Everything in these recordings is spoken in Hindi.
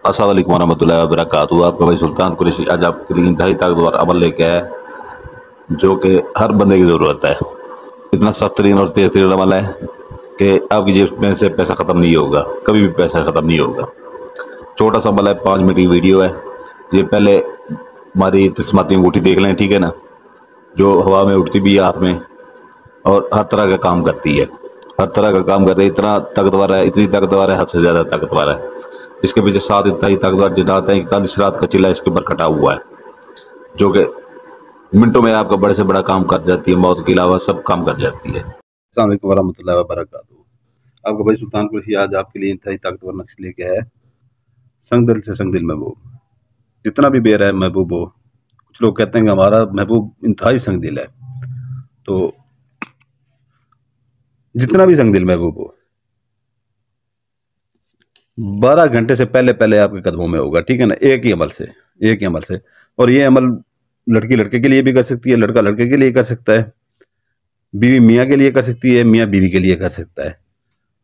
अस्सलाम वालेकुम वरहमतुल्लाहि वबरकातुहू। आपका भाई सुल्तान कुरैशी आज आपके लिए इंतहाई ताकतवर अमल लेके आया है जो कि हर बंदे की ज़रूरत है। इतना सख्त तरीन और तेज तरीन अमल है कि आपकी जेब में से पैसा ख़त्म नहीं होगा, कभी भी पैसा ख़त्म नहीं होगा। छोटा सा अमल है, 5 मिनट की वीडियो है। ये पहले हमारी तिस्माती अंगूठी देख लें, ठीक है ना, जो हवा में उड़ती भी है हाथ में और हर तरह का काम करती है। हर तरह का काम करती है, इतना ताकतवर है, इतनी ताकतवर है, हद से ज़्यादा ताकतवर है। इसके पीछे 7 इंतहाई ताकतवर जिन्नात हैं। 41 रात का चिल्ला इसके ऊपर कटा हुआ है जो कि मिनटों में आपका बड़े से बड़ा काम कर जाती है, मौत के अलावा सब काम कर जाती है। अस्सलाम वालेकुम वरहमतुल्लाहि वबरकातुहू। आपका भाई सुल्तान कुरैशी आज आपके लिए इंतहाई ताकतवर नक्श लेके आया है। संग दिल से संग दिल महबूब, जितना भी बेर है महबूब हो। कुछ लोग कहते हैं कि हमारा महबूब इंतहाई संग दिल है, तो जितना भी संग दिल महबूब हो 12 घंटे से पहले पहले आपके कदमों में होगा, ठीक है ना, एक ही अमल से। और ये अमल लड़की लड़के के लिए भी कर सकती है, लड़का लड़के के लिए कर सकता है, बीवी मियाँ के लिए कर सकती है, मियाँ बीवी के लिए कर सकता है,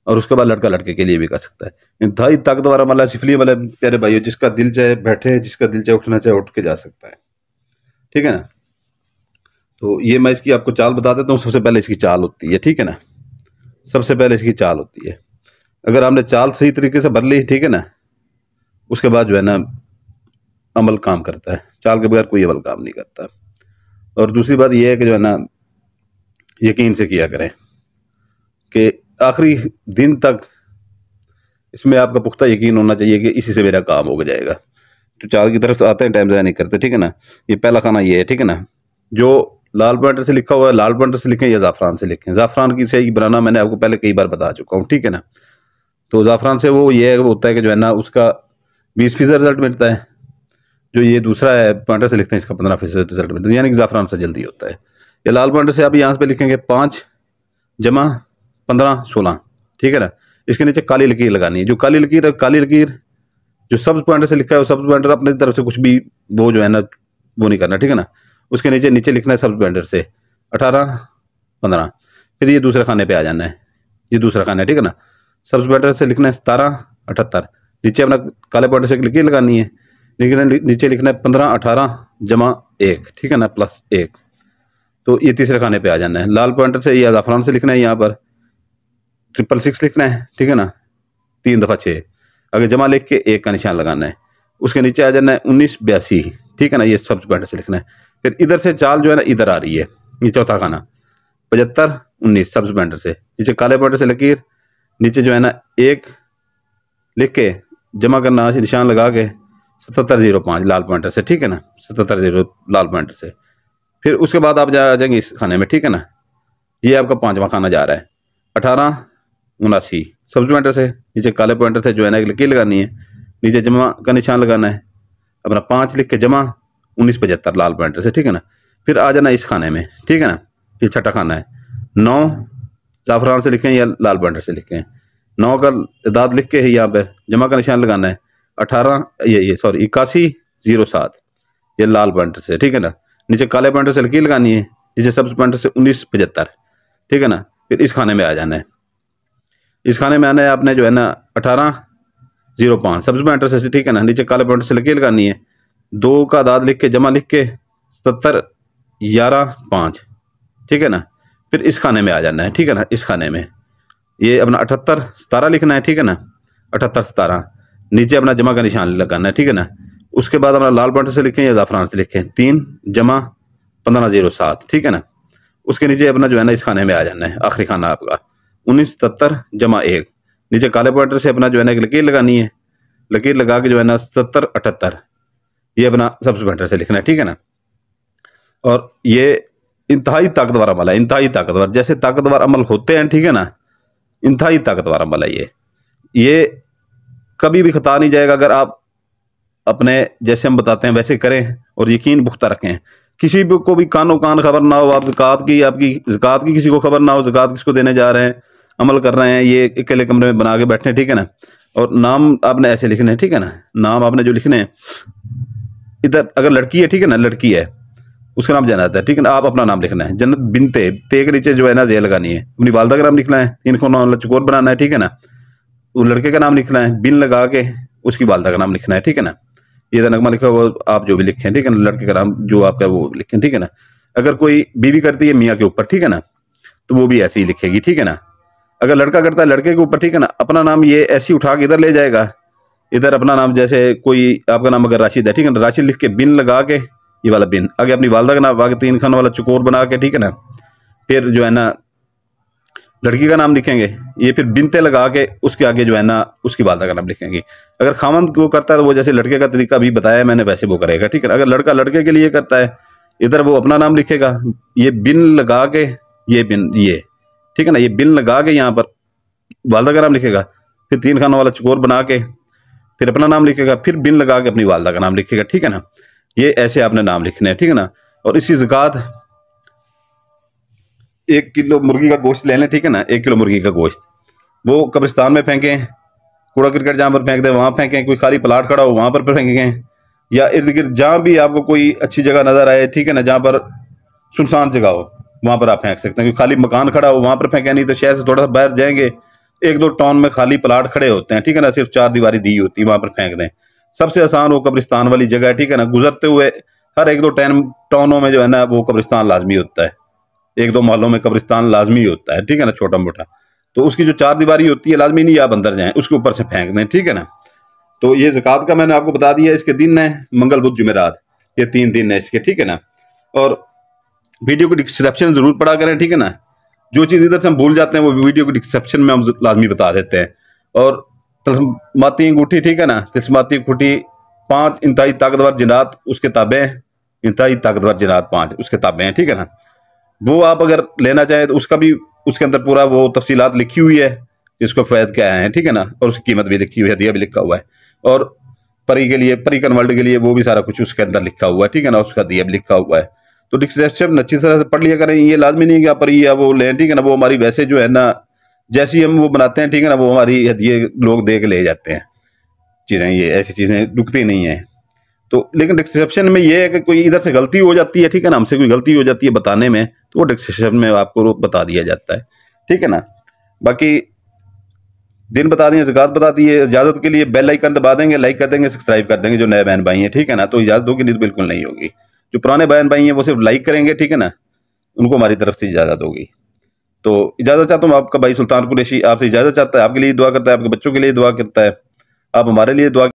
और उसके बाद लड़का लड़के के लिए भी कर सकता है। इंतहाई ताकतवर अमल है, सिफली अमल है प्यारे भाइयों। जिसका दिल चाहे बैठे, जिसका दिल चाहे उठना चाहे उठ के जा सकता है, ठीक है ना। तो ये मैं इसकी आपको चाल बता देता हूँ। सबसे पहले इसकी चाल होती है, ठीक है ना, सबसे पहले इसकी चाल होती है। अगर आपने चाल सही तरीके से भर ली, ठीक है ना, उसके बाद जो है ना अमल काम करता है। चाल के बगैर कोई अमल काम नहीं करता। और दूसरी बात यह है कि जो है ना यकीन से किया करें कि आखिरी दिन तक इसमें आपका पुख्ता यकीन होना चाहिए कि इसी से मेरा काम हो जाएगा। तो चाल की तरफ आते हैं, टाइम ज़ाया नहीं करते, ठीक है ना। ये पहला खाना ये है, ठीक है ना। जो लाल पॉइंटर से लिखा हुआ है, लाल पॉइंटर से लिखें या ज़ाफ़रान से लिखें। ज़ाफ़रान की सही बनाना मैंने आपको पहले कई बार बता चुका हूँ, ठीक है ना। तो ज़ाफ़रान से वो ये होता है कि जो है ना उसका 20% रिजल्ट मिलता है। जो ये दूसरा है पॉइंटर से लिखते हैं, इसका 15% रिजल्ट मिलता है, यानी कि ज़ाफ़रान से जल्दी होता है। ये लाल पॉइंटर से आप यहाँ पे लिखेंगे 5 जमा 15 16, ठीक है ना। इसके नीचे काली लकीर लगानी है। जो काली लकीर जो सब्ज पॉइंटर से लिखा है, वो सब्ज पॉइंटर अपनी तरफ से कुछ भी वो जो है ना वो नहीं करना, ठीक है ना। उसके नीचे नीचे लिखना है सब्ज पॉइंटर से 18 15। फिर ये दूसरे खाने पे आ जाना है, ये दूसरा खाना है, ठीक है ना। सब्ज पॉइंटर से लिखना है 17 78, नीचे अपना काले पॉइंटर से लकीर लगानी है, लेकिन नीचे लिखना है 15 18 जमा 1, ठीक है ना, प्लस 1। तो ये तीसरे खाने पे आ जाना है। लाल पॉइंटर से या ज़ाफ़रान से लिखना है, यहाँ पर 666 लिखना है, ठीक है ना, 3 दफ़ा 6, अगर जमा लिख के 1 का निशान लगाना है। उसके नीचे आ जाना है 19 82, ठीक है ना, ये सब्ज पॉइंटर से लिखना है। फिर इधर से चाल जो है ना इधर आ रही है, ये चौथा खाना 75 19 सब्ज पॉइंटर से, नीचे काले पॉइंटर से लकीर, नीचे जो है ना 1 लिख के जमा करना निशान लगा के 7705 लाल पॉइंटर से, ठीक है ना, 77 लाल पॉइंटर से। फिर उसके बाद आप आ जाएंगे इस खाने में, ठीक है ना। ये आपका 5वां खाना जा रहा है 18 79 सब्ज पॉइंटर से, नीचे काले पॉइंटर से जो है ना एक लकीर लगानी है, नीचे जमा का निशान लगाना है, अपना 5 लिख के जमा 19 75 लाल पॉइंटर से, ठीक है ना। फिर आ जाना इस खाने में, ठीक है ना, ये छठा खाना है 9 ज़ाफ़रान से लिखें या लाल पॉइंटर से लिखें। 9 का इदाद लिख के यहाँ पर जमा का निशान लगाना है 18 ये सॉरी 81 07 ये लाल पॉइंटर से, ठीक है ना। नीचे काले पॉइंटर से लकीर लगानी है, नीचे सब्ज पॉइंटर से 19 75, ठीक है ना। फिर इस खाने में आ जाना है, इस खाने में आना है आपने जो है ना 18 05 सब्ज पॉइंटर से, ठीक है ना, नीचे काले पॉइंटर से लकीर लगानी है, 2 का दाद लिख के जमा लिख के 77 11 5, ठीक है ना। फिर इस खाने में आ जाना है, ठीक है ना। इस खाने में ये अपना 78 17 लिखना है, ठीक है ना, 78 17, नीचे अपना जमा का निशान लगाना है, ठीक है ना। उसके बाद अपना लाल पॉइंटर से लिखें या ज़ाफ़रान से लिखें 3 जमा 1507, ठीक है ना। उसके नीचे अपना जो है ना इस खाने में आ जाना है, आखिरी खाना आपका 19 77 जमा 1, नीचे काले पॉइंटर से अपना जो है ना एक लकीर लगानी है, लकीर लगा के जो है ना 70 78 ये अपना सब्ज पॉइंटर से लिखना है, ठीक है ना। और ये इंतहाई ताकतवर अमल है, इंतहाई ताकतवर, जैसे ताकतवर अमल होते हैं, ठीक है ना, इंतहाई ताकतवर अमल है ये कभी भी खता नहीं जाएगा अगर आप अपने जैसे हम बताते हैं वैसे करें और यकीन पुख्ता रखें। किसी को भी कानो कान खबर ना हो, आप आपकी ज़कात की किसी को खबर ना हो, ज़कात किसको देने जा रहे हैं, अमल कर रहे हैं, ये अकेले कमरे में बना के बैठे हैं, ठीक है ना। और नाम आपने ऐसे लिखने हैं, ठीक है ना, नाम आपने जो लिखने हैं इधर, अगर लड़की है, ठीक है ना, लड़की है उसका नाम जन्नत है, ठीक है ना, आप अपना नाम लिखना है जन्नत बिनते, ते के नीचे जो है ना जे लगानी है, अपनी वालदा का नाम लिखना है, इनको नाम लचकोर बनाना है, ठीक है ना। वो लड़के का नाम लिखना है, बिन लगा के उसकी वालदा का नाम लिखना है, ठीक है ना। ये नगमा लिखा हुआ आप जो भी लिखें, ठीक है ना, लड़के का नाम जो आपका वो लिखें, ठीक है ना। अगर कोई बीवी करती है मियाँ के ऊपर, ठीक है ना, तो वो भी ऐसे ही लिखेगी, ठीक है ना। अगर लड़का करता है लड़के के ऊपर, ठीक है ना, अपना नाम ये ऐसे ही उठा के इधर ले जाएगा, इधर अपना नाम जैसे कोई आपका नाम अगर राशिद है, ठीक है ना, राशिद लिख के बिन लगा के, ये वाला बिन, आगे अपनी वालदा का नाम आगे 3 खान वाला चकोर बना के, ठीक है ना। फिर जो है ना लड़की का नाम लिखेंगे, ये फिर बिनते लगा के उसके आगे जो है ना उसकी वालदा का नाम लिखेंगे। अगर खामंद वो करता है तो वो जैसे लड़के का तरीका भी बताया मैंने वैसे वो करेगा, ठीक है। अगर लड़का लड़के के लिए करता है, इधर वो अपना नाम लिखेगा, ये बिन लगा के, ये बिन, ये ठीक है ना, ये बिन लगा के यहाँ पर वालदा का नाम लिखेगा, फिर 3 खानों वाला चकोर बना के फिर अपना नाम लिखेगा, फिर बिन लगा के अपनी वालदा का नाम लिखेगा, ठीक है ना। ये ऐसे आपने नाम लिखने हैं, ठीक है ना। और इसकी ज़कात 1 किलो मुर्गी का गोश्त ले लें, ठीक है ना। 1 किलो मुर्गी का गोश्त वो कब्रिस्तान में फेंकें, कूड़ा क्रिकेट जहाँ पर फेंक दे वहाँ फेंकें, कोई खाली प्लाट खड़ा हो वहाँ पर फेंकें, या इर्द गिर्द जहाँ भी आपको कोई अच्छी जगह नजर आए, ठीक है ना, जहाँ पर सुनसान जगह हो वहाँ पर आप फेंक सकते हैं। कोई खाली मकान खड़ा हो वहाँ पर फेंकें, नहीं तो शहर से थोड़ा सा बाहर जाएंगे 1-2 टाउन में खाली प्लाट खड़े होते हैं, ठीक है ना, सिर्फ 4 दीवारी दी होती है, वहाँ पर फेंक दें। सबसे आसान वो कब्रिस्तान वाली जगह है, ठीक है ना। गुजरते हुए हर 1-2 टाउनों में जो है ना वो कब्रिस्तान लाजमी होता है, 1-2 मोहल्लों में कब्रिस्तान लाजमी होता है, ठीक है ना, छोटा मोटा। तो उसकी जो 4 दीवारी होती है लाजमी नहीं आप अंदर जाएं, उसके ऊपर से फेंक दें, ठीक है ना। तो ये ज़कात का मैंने आपको बता दिया। इसके दिन है मंगल बुध जुमेरात, ये 3 दिन है इसके, ठीक है ना। और वीडियो को डिस्क्रिप्शन जरूर पढ़ा करें, ठीक है ना। जो चीज़ इधर से हम भूल जाते हैं वो वीडियो को डिस्क्रिप्शन में हम लाजमी बता देते हैं। और तिलस्माती अंगूठी, ठीक है ना, तिलस्माती अंगूठी 5 इंतहाई ताकतवर जिन्नात उसके ताबे हैं, इंतहाई ताकतवर जिन्नात 5 उसके ताबे हैं, ठीक है ना। वो आप अगर लेना चाहें तो उसका भी उसके अंदर पूरा वो तफसीलात लिखी हुई है, इसको फ़ैद क्या है, ठीक है ना, और उसकी कीमत भी लिखी हुई है, दिया भी लिखा हुआ है। और परी के लिए, परी कन्वर्ट के लिए वो भी सारा कुछ उसके अंदर लिखा हुआ है, ठीक है ना, उसका दिया भी लिखा हुआ है। तो डिस्क्रिप्शन अच्छी तरह से पढ़ लिया करें। ये लाजमी नहीं कि आप परी या वो लें, ठीक है ना, वो हमारी वैसे जो है ना जैसी हम वो बनाते हैं, ठीक है ना, वो हमारी हदिये लोग दे के ले जाते हैं चीज़ें, ये ऐसी चीज़ें रुकती नहीं हैं। तो लेकिन डिस्क्रिप्शन में ये है कि कोई इधर से गलती हो जाती है, ठीक है ना, हमसे कोई गलती हो जाती है बताने में, तो वो डिस्क्रिप्शन में आपको बता दिया जाता है, ठीक है ना। बाकी दिन बता दिए, ज़कात बता दिए। इजाज़त के लिए बेल आइकन दबा देंगे, लाइक कर देंगे, सब्सक्राइब कर देंगे जो नए बहन भाई हैं, ठीक है ना। तो इजाज़त होगी, नहीं तो बिल्कुल नहीं होगी। जो पुराने बहन भाई हैं वो सिर्फ लाइक करेंगे, ठीक है ना, उनको हमारी तरफ से इजाज़त होगी। तो इजाज़त चाहता हूँ, आपका भाई सुल्तान कुरैशी आपसे इजाज़त चाहता है, आपके लिए दुआ करता है, आपके बच्चों के लिए दुआ करता है, आप हमारे लिए दुआ